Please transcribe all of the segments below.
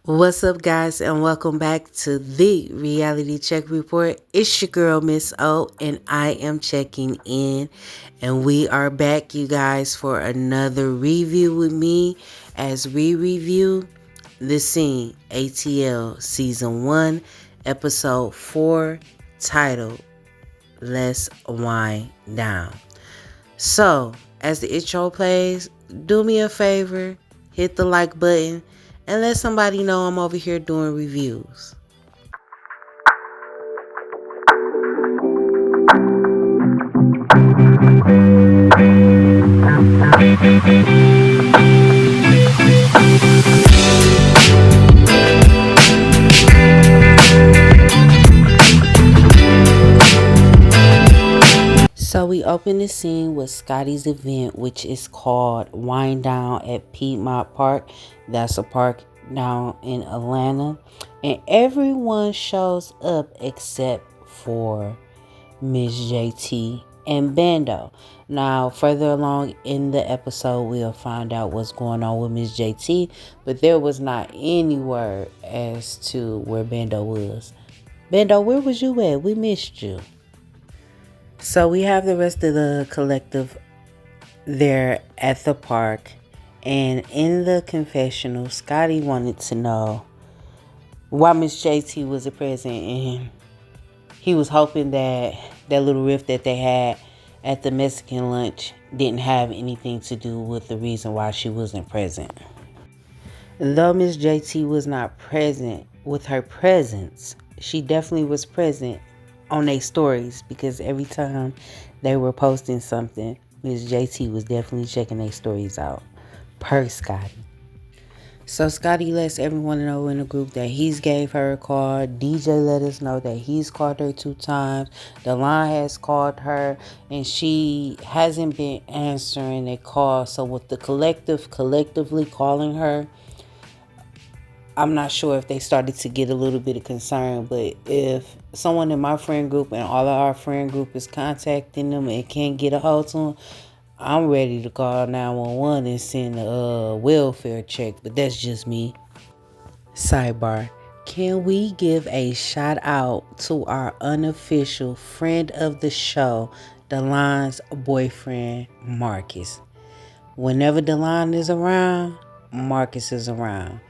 What's up, guys, and welcome back to the Reality Check Report. It's your girl, Miss O, and I am checking in. And we are back, you guys, for another review with me as we review The Scene ATL Season 1, Episode 4, titled Let's Wind Down. So, as the intro plays, do me a favor, hit the like button, and let somebody know I'm over here doing reviews. So we open the scene with Scotty's event, which is called Wind Down at Piedmont Park. That's a park down in Atlanta. And everyone shows up except for Miss JT and Bando. Now, further along in the episode, we'll find out what's going on with Miss JT, but there was not any word as to where Bando was. Bando, where was you at? We missed you. So we have the rest of the collective there at the park, and in the confessional, Scotty wanted to know why Miss JT wasn't present, and he was hoping that that little rift that they had at the Mexican lunch didn't have anything to do with the reason why she wasn't present. Though Miss JT was not present with her presence, she definitely was present on their stories, because every time they were posting something, Miss JT was definitely checking their stories out, per Scotty. So Scotty lets everyone know in the group that he's gave her a call. DiiJai let us know that he's called her 2 times. Delon has called her, and she hasn't been answering a call. So with the collectively calling her, I'm not sure if they started to get a little bit of concern, but if someone in my friend group and all of our friend group is contacting them and can't get a hold to them, I'm ready to call 911 and send a welfare check, but that's just me. Sidebar. Can we give a shout out to our unofficial friend of the show, Delon's boyfriend, Marcus? Whenever Delon is around, Marcus is around.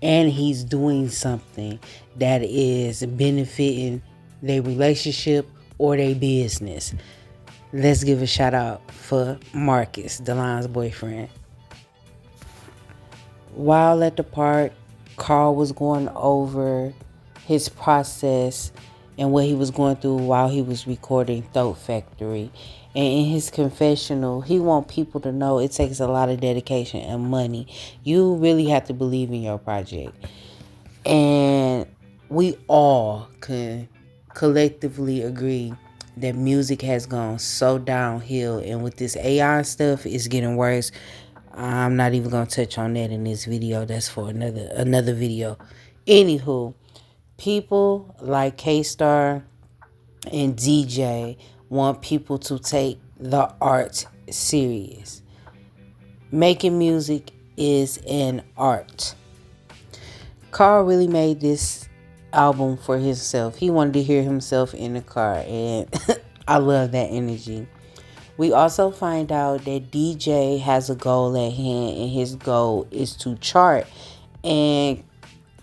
And he's doing something that is benefiting their relationship or their business. Let's give a shout out for Marcus, Delon's boyfriend. While at the park, Carl was going over his process and what he was going through while he was recording Throat Factory. And in his confessional, he wants people to know it takes a lot of dedication and money. You really have to believe in your project. And we all can collectively agree that music has gone so downhill. And with this AI stuff, it's getting worse. I'm not even going to touch on that in this video. That's for another video. Anywho, people like K-Star and DiiJai want people to take the art serious. Making music is an art. Carl really made this album for himself. He wanted to hear himself in the car, and I love that energy. We also find out that DiiJai has a goal at hand, and his goal is to chart. And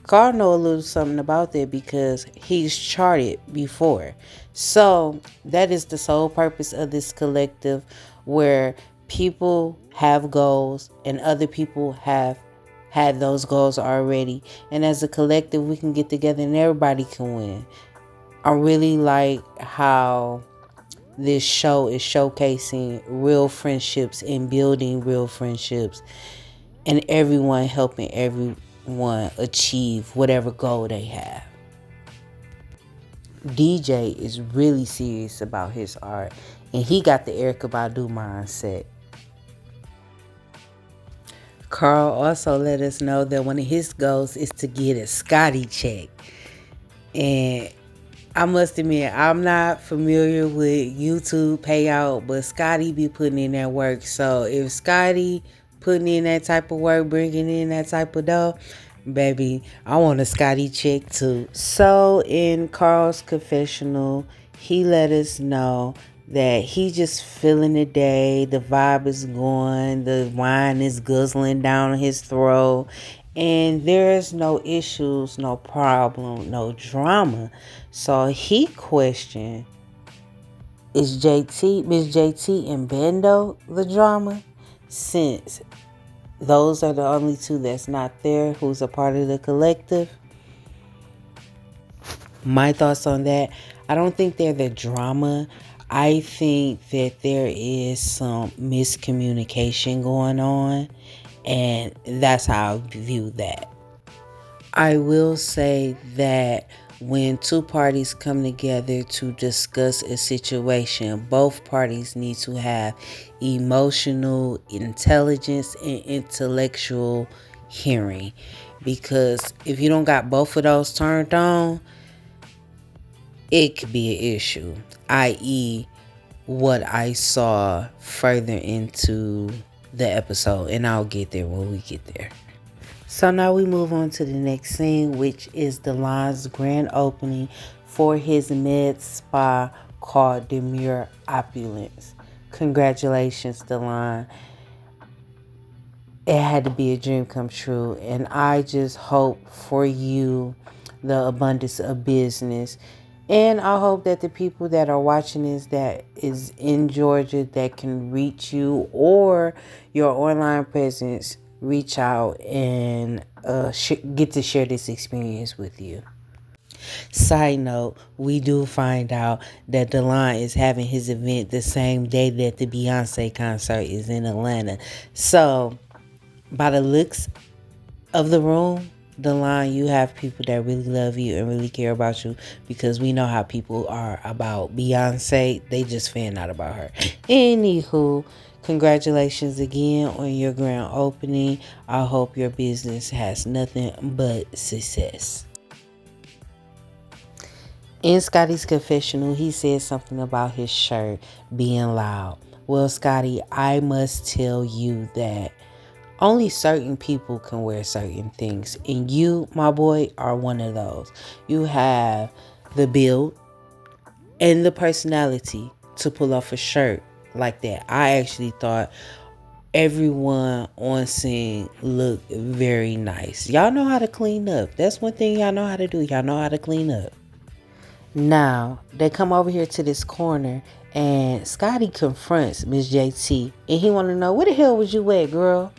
Carl know a little something about that because he's charted before. So that is the sole purpose of this collective, where people have goals and other people have had those goals already. And as a collective, we can get together and everybody can win. I really like how this show is showcasing real friendships and building real friendships, and everyone helping everyone achieve whatever goal they have. DiiJai is really serious about his art, and he got the Erykah Badu mindset. Carl also let us know that one of his goals is to get a Scotty check. And I must admit, I'm not familiar with YouTube payout, but Scotty be putting in that work. So if Scotty putting in that type of work, bringing in that type of dough, Baby, I want a Scotty chick too. So in Carl's confessional, he let us know that he just feeling the day. The vibe is going. The wine is guzzling down his throat. And there's no issues, no problem, no drama. So he questioned, is Miss JT and Bando the drama? Since those are the only two that's not there who's a part of the collective. My thoughts on that, I don't think they're the drama. I think that there is some miscommunication going on, and that's how I view that. I will say that when two parties come together to discuss a situation, both parties need to have emotional intelligence and intellectual hearing. Because if you don't got both of those turned on, it could be an issue, i.e., what I saw further into the episode. And I'll get there when we get there. So now we move on to the next scene, which is Delon's grand opening for his med spa called Demure Opulence. Congratulations, Delon. It had to be a dream come true. And I just hope for you the abundance of business. And I hope that the people that are watching this that is in Georgia that can reach you or your online presence reach out and get to share this experience with you. Side note, we do find out that Delon is having his event the same day that the Beyonce concert is in Atlanta. So, by the looks of the room, Delon, you have people that really love you and really care about you, because we know how people are about Beyonce. They just fan out about her. Anywho, congratulations again on your grand opening. I hope your business has nothing but success. In Scotty's confessional, he said something about his shirt being loud. Well, Scotty, I must tell you that only certain people can wear certain things. And you, my boy, are one of those. You have the build and the personality to pull off a shirt like that. I actually thought everyone on scene looked very nice. Y'all know how to clean up. That's one thing y'all know how to do. Y'all know how to clean up. Now, they come over here to this corner and Scotty confronts Miss JT and he want to know, where the hell was you at, girl?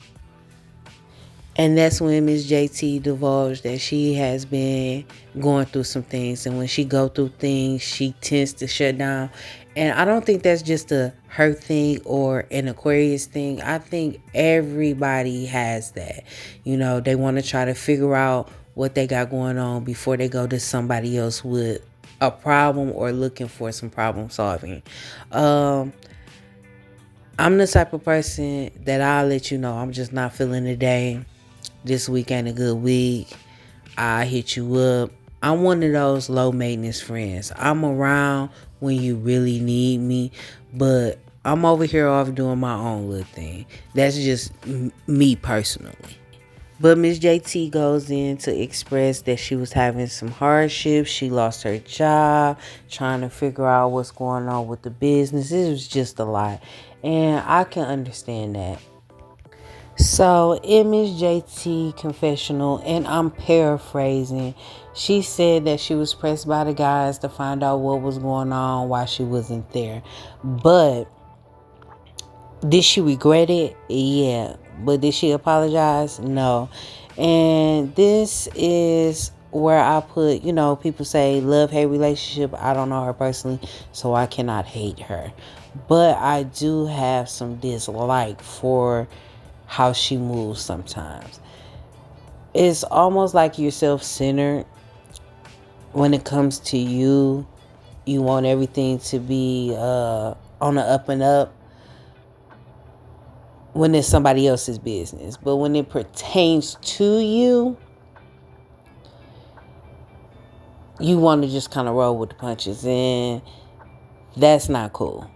And that's when Miss JT divulged that she has been going through some things. And when she go through things, she tends to shut down. And I don't think that's just a her thing or an Aquarius thing. I think everybody has that. You know, they want to try to figure out what they got going on before they go to somebody else with a problem or looking for some problem solving. I'm the type of person that I'll let you know I'm just not feeling the day. This week ain't a good week. I hit you up. I'm one of those low maintenance friends. I'm around when you really need me, but I'm over here off doing my own little thing. That's just me personally. But Miss JT goes in to express that she was having some hardships. She lost her job, trying to figure out what's going on with the business. It was just a lot. And I can understand that. So in Miss JT confessional, and I'm paraphrasing, she said that she was pressed by the guys to find out what was going on while she wasn't there. But did she regret it? Yeah. But did she apologize? No. And this is where I put, people say love-hate relationship. I don't know her personally, so I cannot hate her. But I do have some dislike for how she moves sometimes. It's almost like you're self-centered when it comes to you. You want everything to be on the up and up when it's somebody else's business. But when it pertains to you, you want to just kind of roll with the punches, and that's not cool.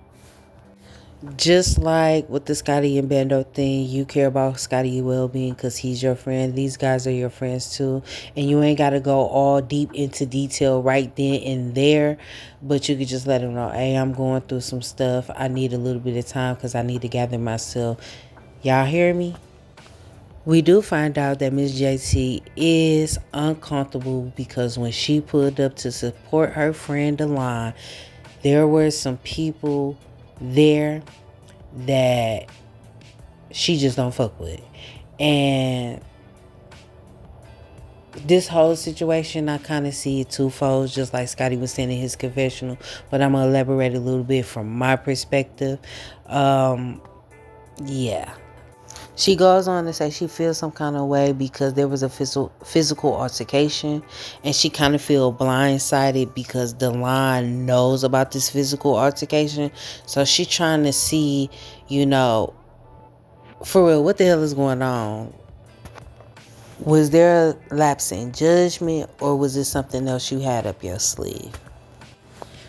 Just like with the Scotty and Bando thing, you care about Scotty's well-being because he's your friend. These guys are your friends too, and you ain't got to go all deep into detail right then and there, but you could just let them know, hey, I'm going through some stuff. I need a little bit of time because I need to gather myself. Y'all hear me? We do find out that Miss JT is uncomfortable because when she pulled up to support her friend Delon, there were some people there that she just don't fuck with. And this whole situation, I kind of see it twofold, just like Scotty was saying in his confessional, but I'm gonna elaborate a little bit from my perspective. Yeah. She goes on to say she feels some kind of way because there was a physical altercation, and she kind of feel blindsided because Delon knows about this physical altercation. So she trying to see, you know, for real, what the hell is going on? Was there a lapse in judgment, or was it something else you had up your sleeve?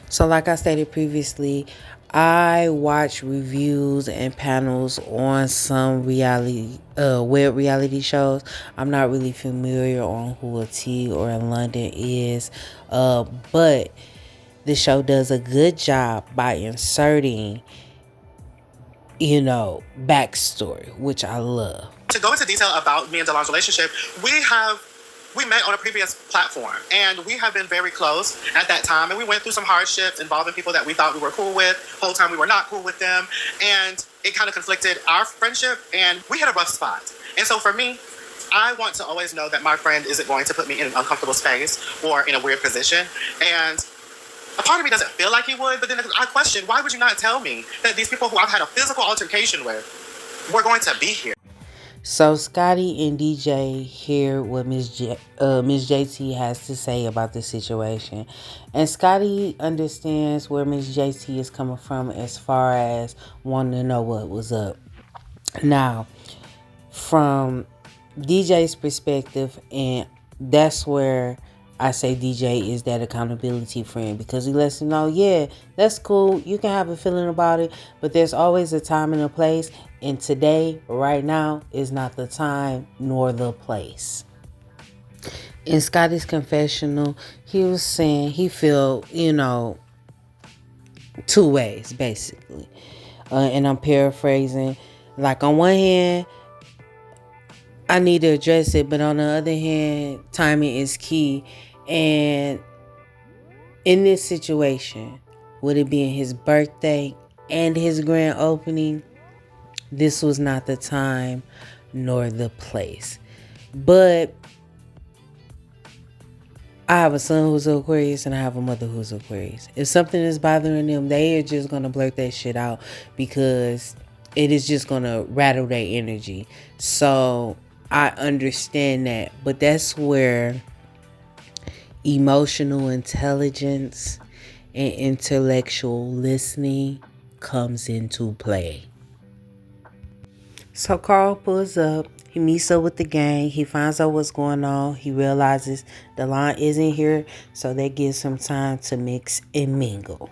So like I stated previously, I watch reviews and panels on some web reality shows. I'm not really familiar on who a T or a London is, but the show does a good job by inserting, backstory, which I love. To go into detail about me and Delon's relationship, we met on a previous platform, and we have been very close at that time, and we went through some hardships involving people that we thought we were cool with. Whole time we were not cool with them, and it kind of conflicted our friendship, and we hit a rough spot. And so for me, I want to always know that my friend isn't going to put me in an uncomfortable space or in a weird position. And a part of me doesn't feel like he would, but then I question, why would you not tell me that these people who I've had a physical altercation with were going to be here? So Scotty and DiiJai hear what Miss JT has to say about the situation, and Scotty understands where Miss JT is coming from as far as wanting to know what was up. Now, from DiiJai's perspective, and that's where I say DiiJai is that accountability friend, because he lets him know, yeah, that's cool. You can have a feeling about it, but there's always a time and a place. And today, right now, is not the time nor the place. In Scotty's confessional, he was saying he feel, two ways, basically. And I'm paraphrasing. Like, on one hand, I need to address it, but on the other hand, timing is key. And in this situation, with it being his birthday and his grand opening, this was not the time nor the place. But I have a son who's an Aquarius and I have a mother who's an Aquarius. If something is bothering them, they are just going to blurt that shit out because it is just going to rattle their energy. So I understand that. But that's where emotional intelligence and intellectual listening comes into play. So Carl pulls up. He meets up with the gang. He finds out what's going on. He realizes Delon isn't here, so that gives him time to mix and mingle.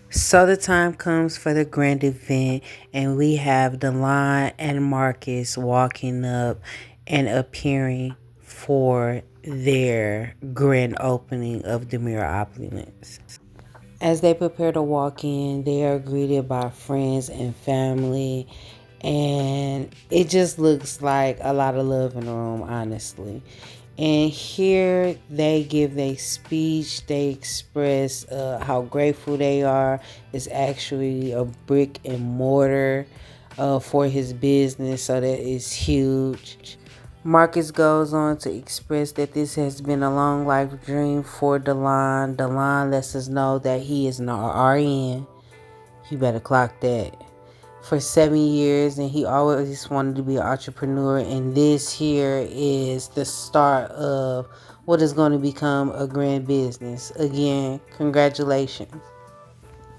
So the time comes for the grand event, and we have Delon and Marcus walking up and appearing for their grand opening of the Mirror Opulence. As they prepare to walk in, they are greeted by friends and family, and it just looks like a lot of love in the room, honestly. And here they give their speech. They express how grateful they are. It's actually a brick and mortar for his business, so that is huge. Marcus goes on to express that this has been a long life dream for Delon. Delon lets us know that he is an RN. You better clock that. For 7 years, and he always wanted to be an entrepreneur, and this here is the start of what is going to become a grand business. Again, congratulations.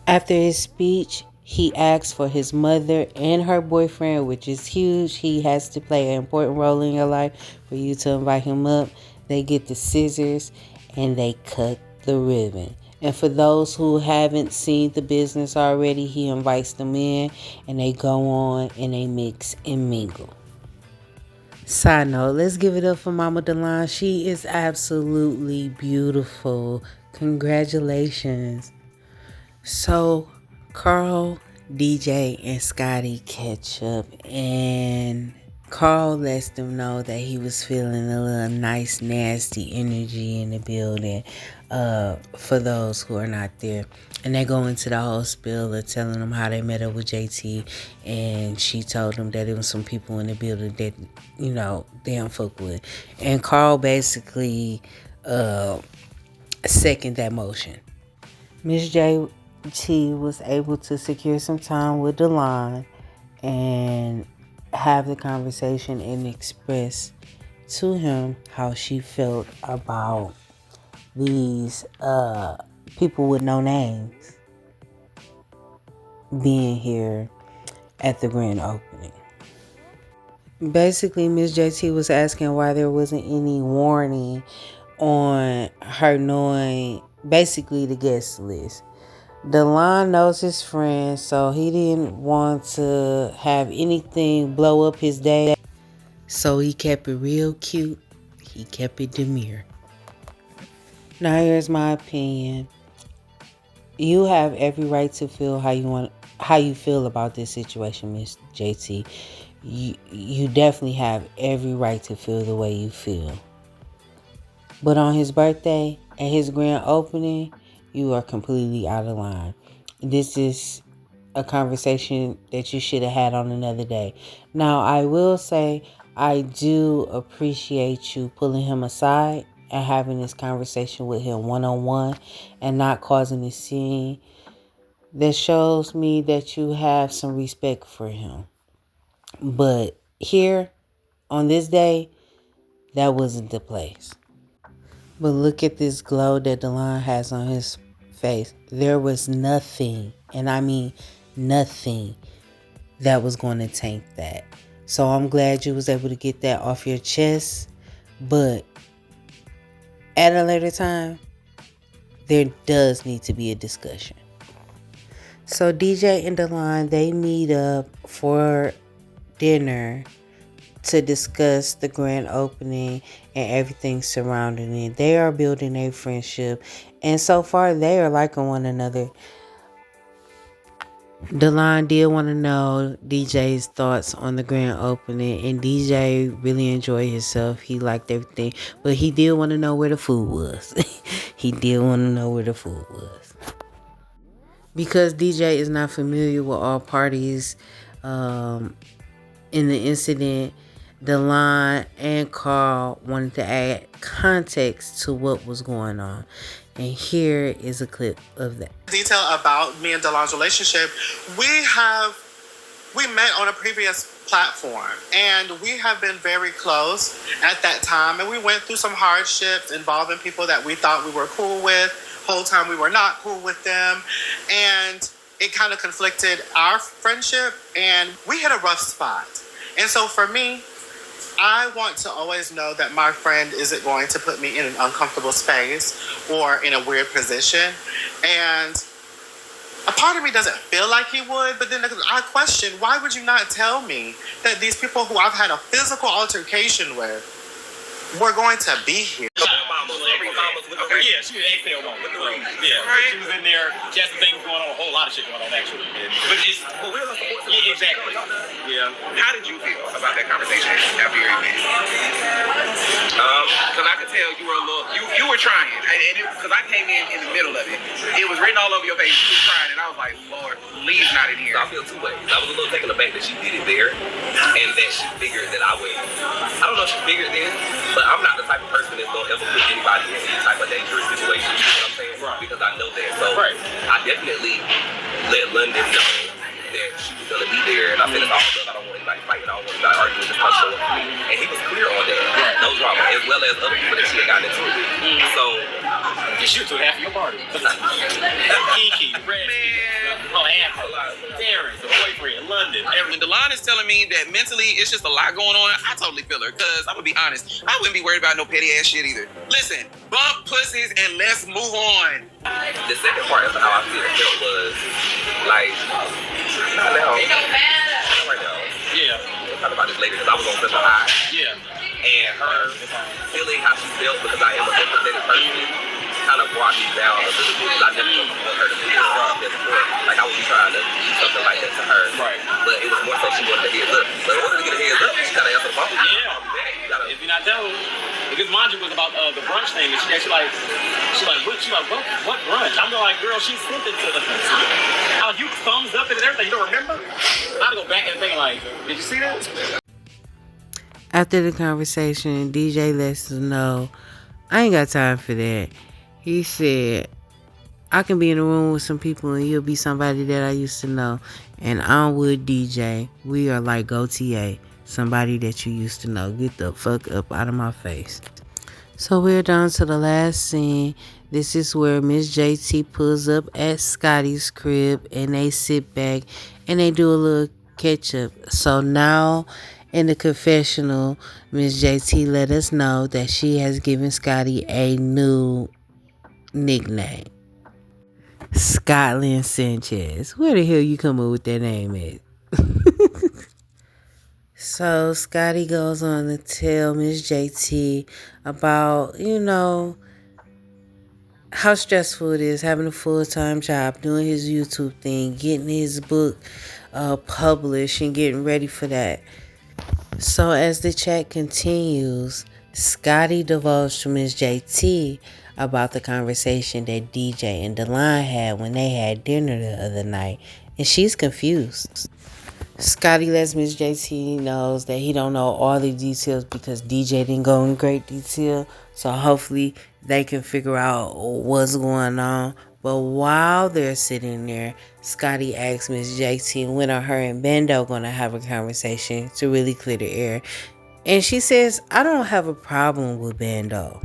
After his speech, he asks for his mother and her boyfriend, which is huge. He has to play an important role in your life for you to invite him up. They get the scissors and they cut the ribbon. And for those who haven't seen the business already, he invites them in and they go on and they mix and mingle. Side note, let's give it up for Mama Delon. She is absolutely beautiful. Congratulations. So, Carl, DiiJai, and Scotty catch up, and Carl lets them know that he was feeling a little nice, nasty energy in the building for those who are not there. And they go into the whole spiel of telling them how they met up with JT, and she told them that it was some people in the building that, you know, they don't fuck with. And Carl basically second that motion. Miss JT was able to secure some time with Delon and have the conversation and express to him how she felt about these people with no names being here at the grand opening. Basically, Miss JT was asking why there wasn't any warning on her knowing basically the guest list. Delon knows his friend, so he didn't want to have anything blow up his day. So he kept it real cute. He kept it demure. Now here's my opinion. You have every right to feel how you feel about this situation, Miss JT. You definitely have every right to feel the way you feel. But on his birthday, at his grand opening, you are completely out of line. This is a conversation that you should have had on another day. Now, I will say I do appreciate you pulling him aside and having this conversation with him one-on-one and not causing a scene. That shows me that you have some respect for him. But here, on this day, that wasn't the place. But look at this glow that Delon has on his face. There was nothing, and I mean nothing, that was going to tank that. So I'm glad you was able to get that off your chest. But at a later time, there does need to be a discussion. So DiiJai and Delon, they meet up for dinner to discuss the grand opening and everything surrounding it. They are building a friendship, and so far they are liking one another. Delon did want to know DiiJai's thoughts on the grand opening, and DiiJai really enjoyed himself. He liked everything, but he did want to know where the food was. He did want to know where the food was. Because DiiJai is not familiar with all parties in the incident, Delon and Carl wanted to add context to what was going on. And here is a clip of that. Detail about me and Delon's relationship. We met on a previous platform, and we have been very close at that time, and we went through some hardships involving people that we thought we were cool with. Whole time we were not cool with them, and it kind of conflicted our friendship, and we hit a rough spot. And so for me, I want to always know that my friend isn't going to put me in an uncomfortable space or in a weird position. And a part of me doesn't feel like he would, but then I question, why would you not tell me that these people who I've had a physical altercation with were going to be here? Yeah, she was an ATL mom with the room. Yeah, right. She was in there. She had some things going on, a whole lot of shit going on actually. But it's we're on support. Yeah, exactly. Yeah. How did you feel about that conversation after your event? Because I could tell you were a little, you were trying, and because I came in the middle of it, it was written all over your face. You were trying, and I was like, Lord, Lee's not in here. So I feel two ways. I was a little taken aback that she did it there, and that she figured that I would. I don't know if she figured this, but I'm not the type of person that's gonna ever put anybody in any type of dangerous situation. You know what I'm saying? Right. Because I know that. So right. I definitely let London know that she was gonna be there, and I said it's all love. I don't want anybody fighting. I don't want anybody arguing. Just come show up for me. And he was clear on that. Right. Those drama, as well as other people that she had gotten into it. So, you shoot to half of your party. Kiki, Red, Darren, the boyfriend, London. When Delon is telling me that mentally it's just a lot going on, I totally feel her. Because I'm going to be honest, I wouldn't be worried about no petty ass shit either. Listen, bump pussies and let's move on. The second part of how I felt was like, right now. Yeah. We'll talk about this later because I was on such a high. Yeah. And her feeling how she felt because I am a sympathetic person kind of brought me down a little bit because I never want her to be before. Like I would be trying to do something like that to her. Right. But it was more so she wanted a heads up. But in order to get a heads up, she gotta answer the phone. Yeah. If you're not telling, because mind you was about the brunch thing, and she like, what brunch? I'm like, girl, she sent it to the. Oh, you thumbs up and everything. You don't remember? I had to go back and think like, did you see this? After the conversation, DiiJai lets us know, I ain't got time for that. He said, I can be in a room with some people and you'll be somebody that I used to know. And I'm with DiiJai. We are like GoTA, somebody that you used to know. Get the fuck up out of my face. So we're down to the last scene. This is where Miss JT pulls up at Scotty's crib and they sit back and they do a little catch up. So now in the confessional, Miss JT let us know that she has given Scotty a new nickname. Scotland Sanchez. Where the hell you come up with that name at? So Scotty goes on to tell Miss JT about, how stressful it is having a full-time job, doing his YouTube thing, getting his book published and getting ready for that. So as the chat continues, Scotty divulged to Miss JT about the conversation that DiiJai and Delon had when they had dinner the other night, and she's confused. Scotty lets Miss JT knows that he don't know all the details because DiiJai didn't go in great detail, so hopefully they can figure out what's going on. But while they're sitting there, Scotty asks Miss JT when are her and Bando going to have a conversation to really clear the air. And she says, I don't have a problem with Bando.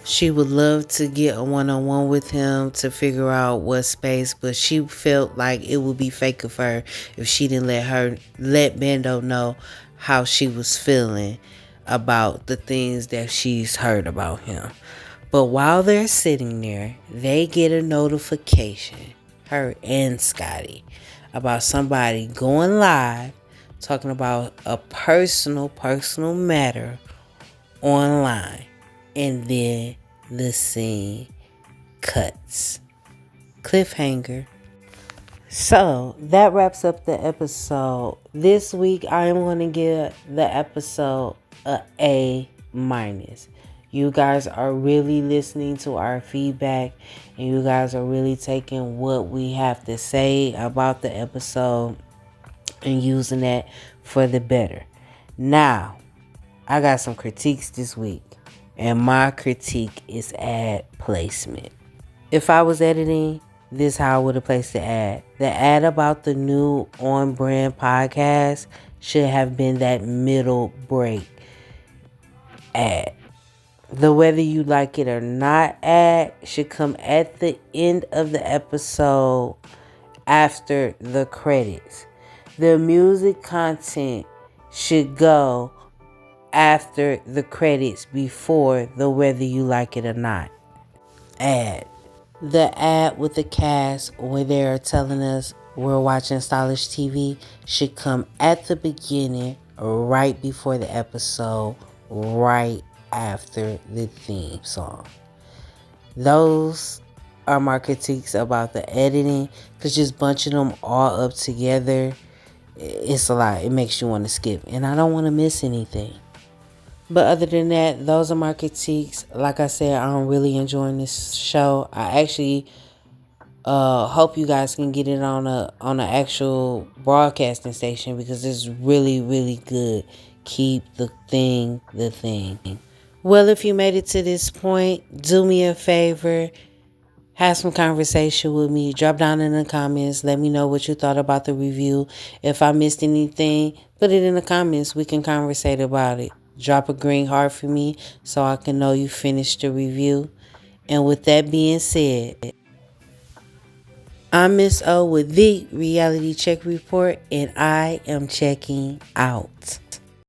She would love to get a one-on-one with him to figure out what space, but she felt like it would be fake of her if she didn't let Bando know how she was feeling about the things that she's heard about him. But while they're sitting there, they get a notification, her and Scotty, about somebody going live talking about a personal matter online. And then the scene cuts. Cliffhanger. So that wraps up the episode. This week I am going to give the episode a A-. You guys are really listening to our feedback and you guys are really taking what we have to say about the episode and using that for the better. Now, I got some critiques this week. And my critique is ad placement. If I was editing, this is how I would have placed the ad. The ad about the new On Brand podcast should have been that middle break ad. The whether you like it or not ad should come at the end of the episode after the credits. The music content should go after the credits before the whether you like it or not ad. The ad with the cast where they're telling us we're watching stylish TV should come at the beginning, right before the episode, right after the theme song. Those are my critiques about the editing, because just bunching them all up together, it's a lot. It makes you want to skip, and I don't want to miss anything. But other than that, those are my critiques. Like I said, I'm really enjoying this show. I actually hope you guys can get it on an actual broadcasting station because it's really, really good. Keep the thing. Well, if you made it to this point, do me a favor. Have some conversation with me. Drop down in the comments. Let me know what you thought about the review. If I missed anything, put it in the comments. We can conversate about it. drop a green heart for me so I can know you finished the review. And with that being said, I'm Miss O with the Reality Check Report, and I am checking out.